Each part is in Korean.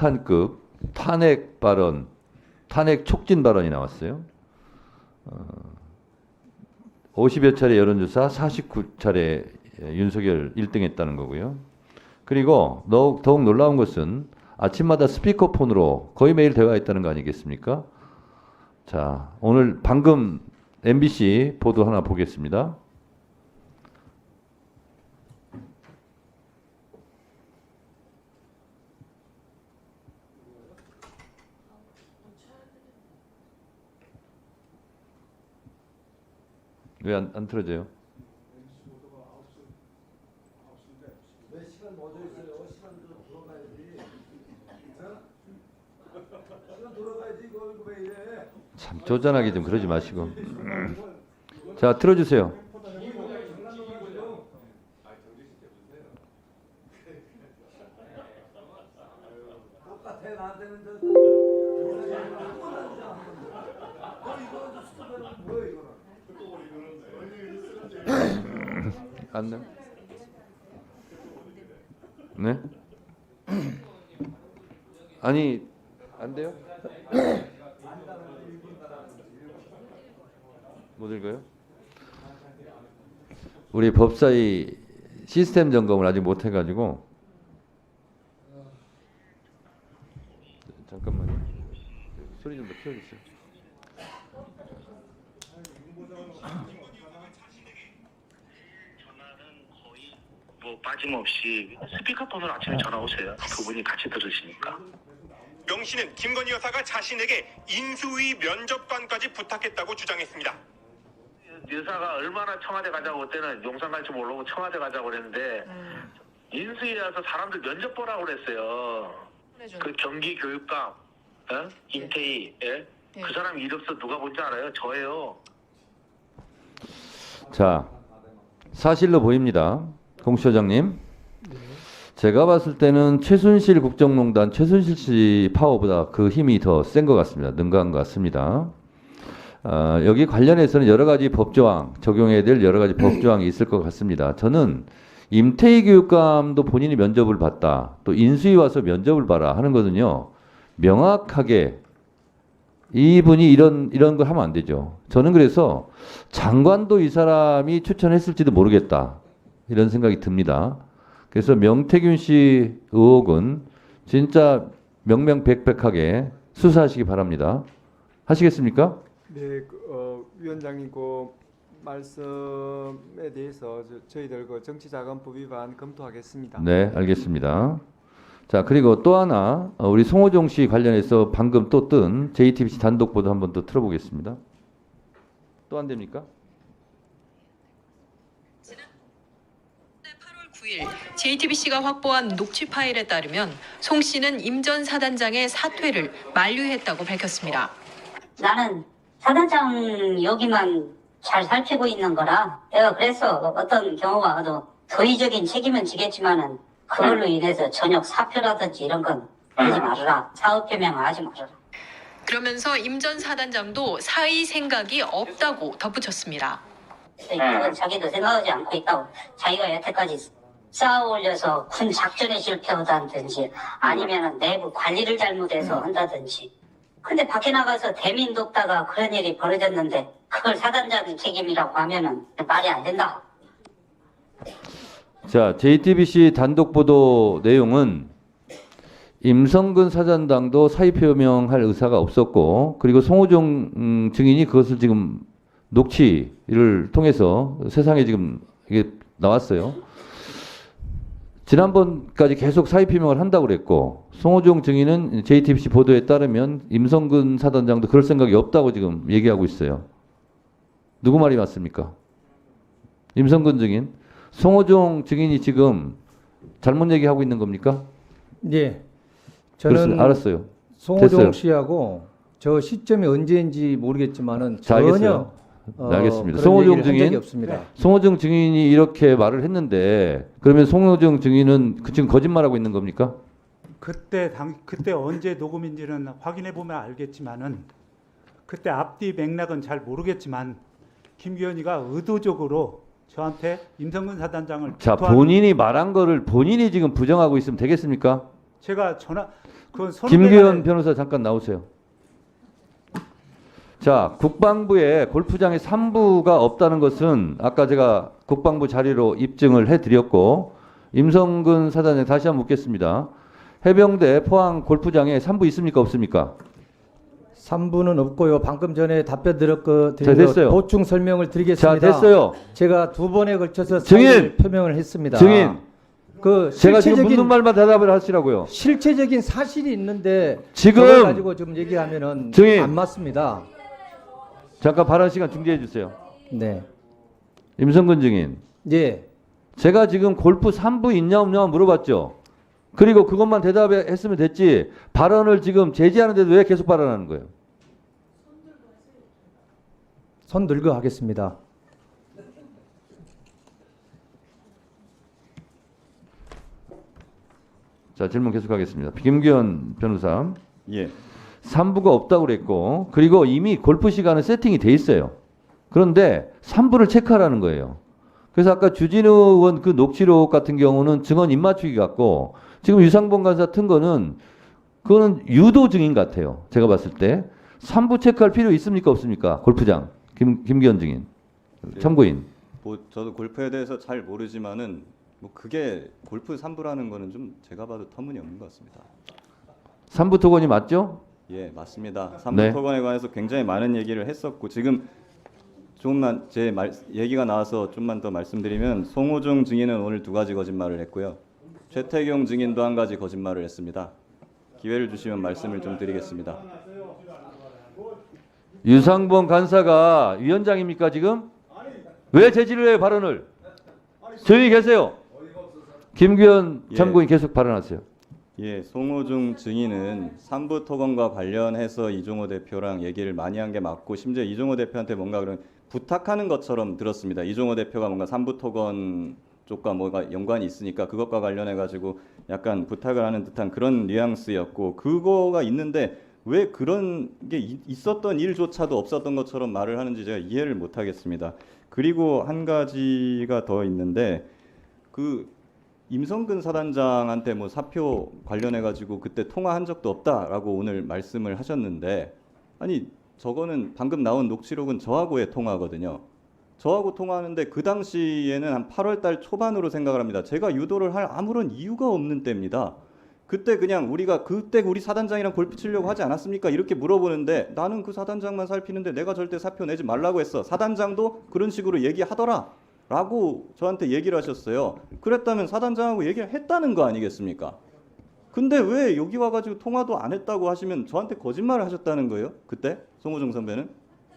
폭탄급 탄핵 발언, 탄핵 촉진 발언이 나왔어요. 50여 차례 여론조사 49차례 윤석열 1등했다는 거고요. 그리고 더욱 놀라운 것은 아침마다 스피커폰으로 거의 매일 대화했다는 거 아니겠습니까? 자, 오늘 방금 MBC 보도 하나 보겠습니다. 왜 안 틀어져요? 몇 시간 멈춰 있어요? 시간 돌아가야지. 시간 돌아가야지. 이거 왜 이래? 참 쪼잔하게 좀 그러지 마시고. 자, 틀어주세요. 똑같아 나한테는 저 이거 스톱하는 뭐야 이거는? 안 돼? 네? 아니, 안 돼요? 못 읽어요? 우리 법사위 시스템 점검을 아직 못 해가지고 잠깐만요. 소리 좀 더 키워주세요. 뭐 빠짐없이 스피커폰으로 아침에 전화 오세요. 두 분이 같이 들으시니까. 명 씨는 김건희 여사가 자신에게 인수위 면접관까지 부탁했다고 주장했습니다. 여사가 얼마나 청와대 가자고 그때는 용산 갈지 모르고 청와대 가자고 그랬는데 인수위에 와서 사람들 면접 보라고 그랬어요. 그 경기 교육감, 임태희, 예? 그 사람 이력서 누가 본지 알아요? 저예요. 자, 사실로 보입니다. 공수처장님. 제가 봤을 때는 최순실 국정농단, 최순실 씨 파워보다 그 힘이 더 센 것 같습니다. 능가한 것 같습니다. 여기 관련해서는 여러 가지 법조항, 적용해야 될 여러 가지 법조항이 있을 것 같습니다. 저는 임태희 교육감도 본인이 면접을 봤다. 또 인수위 와서 면접을 봐라 하는 거는요. 명확하게 이분이 이런 걸 하면 안 되죠. 저는 그래서 장관도 이 사람이 추천했을지도 모르겠다. 이런 생각이 듭니다. 그래서 명태균 씨 의혹은 진짜 명명백백하게 수사하시기 바랍니다. 하시겠습니까? 네, 위원장님 그 말씀에 대해서 저희들 그 정치자금법 위반 검토하겠습니다. 네, 알겠습니다. 자, 그리고 또 하나 우리 송호정 씨 관련해서 방금 또 뜬 JTBC 단독 보도 한번 더 틀어보겠습니다. 또 안 됩니까? 지난 8월 9일 JTBC가 확보한 녹취 파일에 따르면 송 씨는 임 전 사단장의 사퇴를 만류했다고 밝혔습니다. 나는 사단장 여기만 잘 살피고 있는 거라 내가 그래서 어떤 경우가 와도 도의적인 책임은 지겠지만은 그걸로 인해서 전역 사표라든지 이런 건 하지 말아라. 사업 개명 하지 말아라. 그러면서 임 전 사단장도 사의 생각이 없다고 덧붙였습니다. 그건 자기도 생각하지 않고 있다고. 자기가 여태까지 쌓아 올려서 군 작전에 실패하다든지 아니면 내부 관리를 잘못해서 한다든지. 근데 밖에 나가서 대민 돕다가 그런 일이 벌어졌는데 그걸 사단장 책임이라고 하면은 말이 안 된다. 자, JTBC 단독 보도 내용은 임성근 사단장도 사의 표명할 의사가 없었고, 그리고 송호정 증인이 그것을 지금 녹취를 통해서 세상에 지금 이게 나왔어요. 지난번까지 계속 사의 표명을 한다고 그랬고, 송호정 증인은 JTBC 보도에 따르면 임성근 사단장도 그럴 생각이 없다고 지금 얘기하고 있어요. 누구 말이 맞습니까? 임성근 증인. 송호정 증인이 지금 잘못 얘기하고 있는 겁니까? 네. 저는 알았어요. 송호정 됐어요. 씨하고 저 시점이 언제인지 모르겠지만은 자, 전혀 알겠어요. 알겠습니다. 그런 송호정 얘기를 한 적이 증인, 없습니다. 송호정 증인이 이렇게 말을 했는데 그러면 송호정 증인은 지금 거짓말하고 있는 겁니까? 그때 언제 녹음인지는 확인해 보면 알겠지만은 그때 앞뒤 맥락은 잘 모르겠지만 김기현이가 의도적으로 저한테 임성근 사단장을 자, 본인이 말한 거를 본인이 지금 부정하고 있으면 되겠습니까? 제가 김규현 변호사 잠깐 나오세요. 자, 국방부에 골프장에 3부가 없다는 것은 아까 제가 국방부 자료로 입증을 해드렸고, 임성근 사단장 다시 한번 묻겠습니다. 해병대 포항 골프장에 3부 있습니까 없습니까? 3부는 없고요. 방금 전에 답변 드린 자, 됐어요. 거 보충 설명을 드리겠습니다. 자, 됐어요. 제가 2번에 걸쳐서 증인! 사의를 표명을 했습니다. 증인! 그 제가 지금 실체적인 묻는 말만 대답을 하시라고요. 실체적인 사실이 있는데 지금 그걸 가지고 좀 얘기하면은 증인! 안 맞습니다. 잠깐 발언 시간 중지해 주세요. 네. 임성근 증인. 예. 제가 지금 골프 3부 있냐 없냐 물어봤죠. 그리고 그것만 대답했으면 됐지. 발언을 지금 제지하는데도 왜 계속 발언하는 거예요? 손 들고 하겠습니다. 자, 질문 계속하겠습니다. 김규현 변호사. 예. 3부가 없다고 그랬고, 그리고 이미 골프 시간은 세팅이 돼 있어요. 그런데 3부를 체크하라는 거예요. 그래서 아까 주진우 의원 그 녹취록 같은 경우는 증언 입맞추기 같고, 지금 유상범 간사 튼 거는 그거는 유도 증인 같아요. 제가 봤을 때. 3부 체크할 필요 있습니까 없습니까? 골프장. 김기현 증인. 참고인. 뭐 저도 골프에 대해서 잘 모르지만은 뭐 그게 골프 3부라는 거는 좀 제가 봐도 터무니없는 것 같습니다. 3부 토건이 맞죠? 예, 맞습니다. 3부 네. 토건에 관해서 굉장히 많은 얘기를 했었고, 지금 조금만 얘기가 나와서 좀만 더 말씀드리면, 송호정 증인은 오늘 2가지 거짓말을 했고요. 최태경 증인도 1가지 거짓말을 했습니다. 기회를 주시면 말씀을 좀 드리겠습니다. 유상범 간사가 위원장입니까 지금? 왜 제지를 해요 발언을? 조용히 계세요. 김규현 참고인 계속 발언하세요. 예, 송호중 증인은 3부 토건과 관련해서 이종호 대표랑 얘기를 많이 한 게 맞고, 심지어 이종호 대표한테 뭔가 그런 부탁하는 것처럼 들었습니다. 이종호 대표가 뭔가 3부 토건 쪽과 뭐가 연관이 있으니까 그것과 관련해 가지고 약간 부탁을 하는 듯한 그런 뉘앙스였고, 그거가 있는데 왜 그런 게 있었던 일조차도 없었던 것처럼 말을 하는지 제가 이해를 못 하겠습니다. 그리고 한 가지가 더 있는데, 그 임성근 사단장한테 뭐 사표 관련해 가지고 그때 통화한 적도 없다라고 오늘 말씀을 하셨는데, 아니 저거는 방금 나온 녹취록은 저하고의 통화거든요. 저하고 통화하는데 그 당시에는 한 8월 달 초반으로 생각을 합니다. 제가 유도를 할 아무런 이유가 없는 때입니다. 그때 그냥 우리가 그때 우리 사단장이랑 골프 치려고 하지 않았습니까? 이렇게 물어보는데, 나는 그 사단장만 살피는데 내가 절대 사표 내지 말라고 했어. 사단장도 그런 식으로 얘기하더라 라고 저한테 얘기를 하셨어요. 그랬다면 사단장하고 얘기를 했다는 거 아니겠습니까? 근데 왜 여기 와가지고 통화도 안 했다고 하시면 저한테 거짓말을 하셨다는 거예요? 그때 송호정 선배는?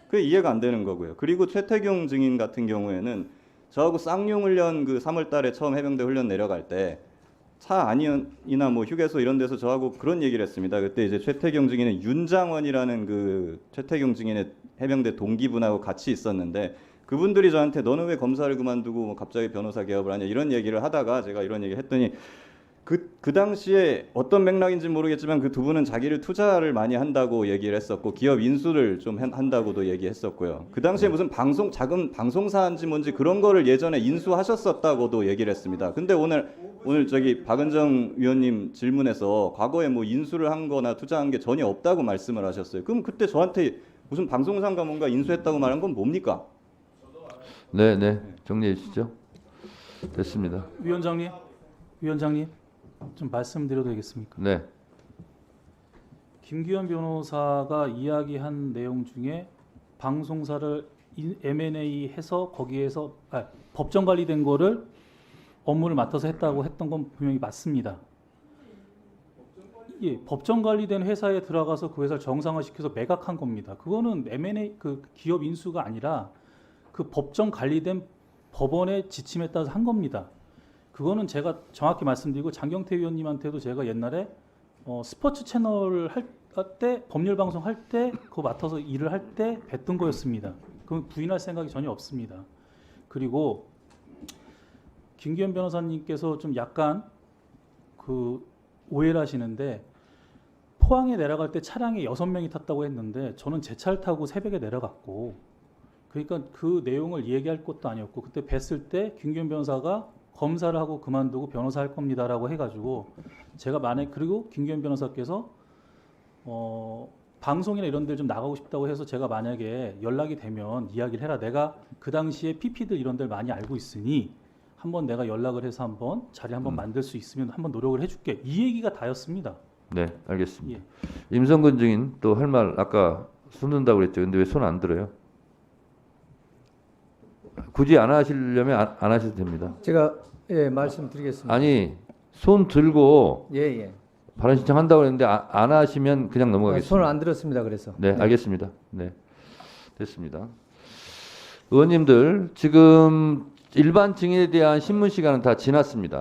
그게 이해가 안 되는 거고요. 그리고 최태경 증인 같은 경우에는 저하고 쌍용 훈련 그 3월 달에 처음 해병대 훈련 내려갈 때 차 안이나 뭐 휴게소 이런 데서 저하고 그런 얘기를 했습니다. 그때 이제 최태경 증인은 윤장원이라는 그 최태경 증인의 해병대 동기분하고 같이 있었는데, 그분들이 저한테 너는 왜 검사를 그만두고 갑자기 변호사 개업을 하냐 이런 얘기를 하다가 제가 이런 얘기를 했더니, 그 당시에 어떤 맥락인지 모르겠지만 그 두 분은 자기를 투자를 많이 한다고 얘기를 했었고, 기업 인수를 좀 한다고도 얘기했었고요. 그 당시에 무슨 작은 방송사인지 뭔지 그런 거를 예전에 인수하셨었다고도 얘기를 했습니다. 근데 오늘 저기 박은정 위원님 질문에서 과거에 뭐 인수를 한 거나 투자한 게 전혀 없다고 말씀을 하셨어요. 그럼 그때 저한테 무슨 방송사인가 뭔가 인수했다고 말한 건 뭡니까? 네, 정리해 주시죠. 됐습니다. 위원장님 좀 말씀드려도 되겠습니까? 네. 김규현 변호사가 이야기한 내용 중에 방송사를 M&A 해서 거기에서 법정 관리된 거를 업무를 맡아서 했다고 했던 건 분명히 맞습니다. 예, 법정 관리된 회사에 들어가서 그 회사를 정상화시켜서 매각한 겁니다. 그거는 M&A 그 기업 인수가 아니라 그 법정 관리된 법원의 지침에 따라서 한 겁니다. 그거는 제가 정확히 말씀드리고, 장경태 위원님한테도 제가 옛날에 스포츠 채널을 할 때 법률 방송 할 때 그거 맡아서 일을 할 때 뵀던 거였습니다. 그건 부인할 생각이 전혀 없습니다. 그리고 김기현 변호사님께서 좀 약간 그 오해를 하시는데, 포항에 내려갈 때 차량에 6명이 탔다고 했는데 저는 제 차를 타고 새벽에 내려갔고, 그러니까 그 내용을 얘기할 것도 아니었고, 그때 뵀을 때 김기현 변호사가 검사를 하고 그만두고 변호사 할 겁니다라고 해가지고 제가 만약 그리고 김규현 변호사께서 방송이나 이런 데 좀 나가고 싶다고 해서 제가 만약에 연락이 되면 이야기를 해라. 내가 그 당시에 PP들 이런 데를 많이 알고 있으니 한번 내가 연락을 해서 한번 자리 한번 만들 수 있으면 한번 노력을 해줄게. 이 얘기가 다였습니다. 네, 알겠습니다. 예. 임성근 증인 또 할 말 아까 손 든다고 그랬죠. 근데 왜 손 안 들어요? 굳이 안 하시려면 안 하셔도 됩니다. 제가 예, 말씀드리겠습니다. 아니, 손 들고 예, 예. 발언 신청한다고 그랬는데 안 하시면 그냥 넘어가겠습니다. 손을 안 들었습니다. 그래서. 네, 알겠습니다. 네, 됐습니다. 의원님들 지금 일반 증인에 대한 신문 시간은 다 지났습니다.